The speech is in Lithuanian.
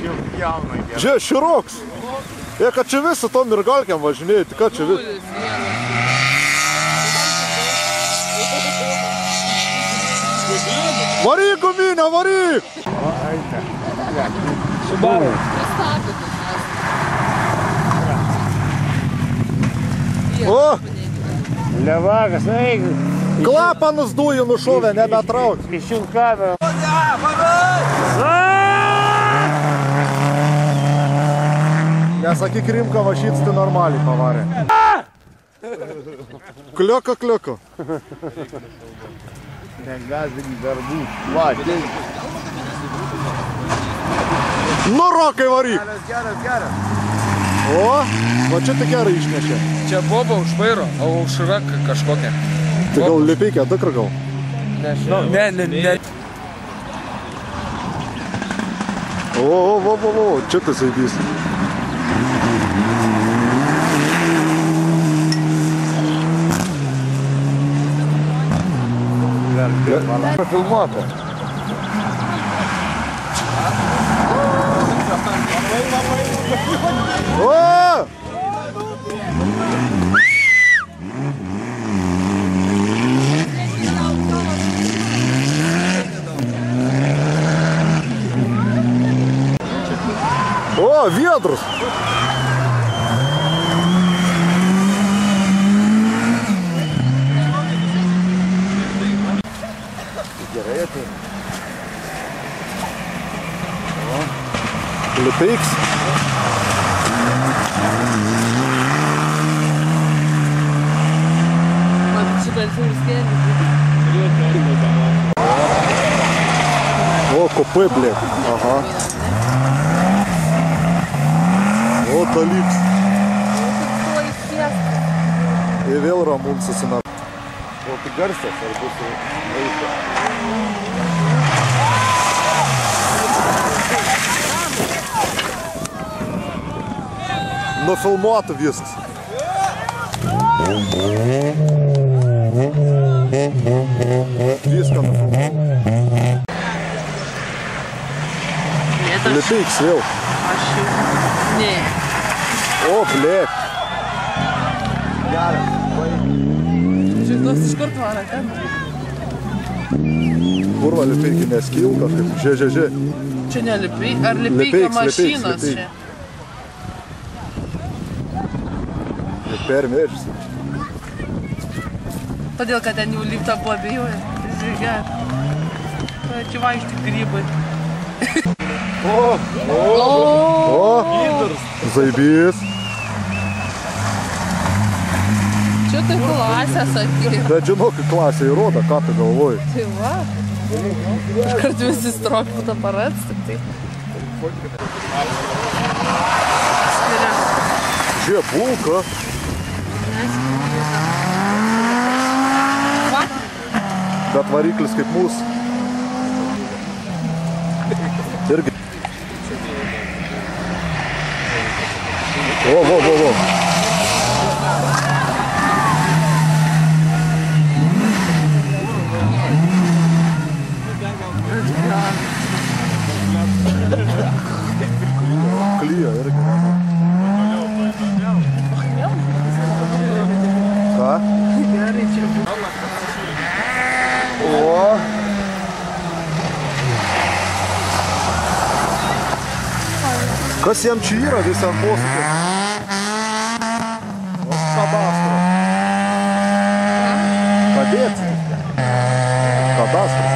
Žiūrėk, široks. Jie, kad čia visą tom mirgalkiam važinėjai, tai ką čia vis... Varyk, guminę, varyk! Subaru. O! Levakas, eik. Klapanus dujų nušovė, nebetrauk. Išjung kamerą. Nesakyk Rimka, vašyts tai normaliai pavarė. Klioko, klioko. Negazink darbų. Va, Nu, Rokai, varyk. Geras. O, va čia tik gerai išnešė. Čia boba už vairo, o aušra kažkokia. Tai gal lipeikė, dukra gal? Nežinau. Ne. O, čia tas aibys. Filmuota. O! O, Viedrus! Gerai, tai. Lipeiks. O, kopai, blėt. Aha. O, taliks. Ir vėl ramun susinat. O, tai garsas, ar bus vaiko. Nufilmuota viskas. Viską nufilmuota. Lipeiks vėl. Ne. O, blėt. Geras. Žiūrėk, iš kur tvara, ten? Kurva, lipeikį neskil kažkaip. Žiūrėk. Čia ne lipeik, ar lipeika mašinos čia? Permėžys. Todėl, kad ten jau lipta buvo abejoja. Žiūrėk. Čia vaikšti grybai. O, zaibys. Čia tai klasė, sakė. Bet žinok, klasė įrodo, ką tu galvoji. Tai va. Iškart visi strok fotoaparats, tik tai. Žiūrėk, bulka. Bet variklis kaip mūsų. Irgi. O. Klyja irgi. Ką? Gerai, čia buvo. O. Kas jam čia yra visam posūkį? O, kadastro. Padėt. Kadastro.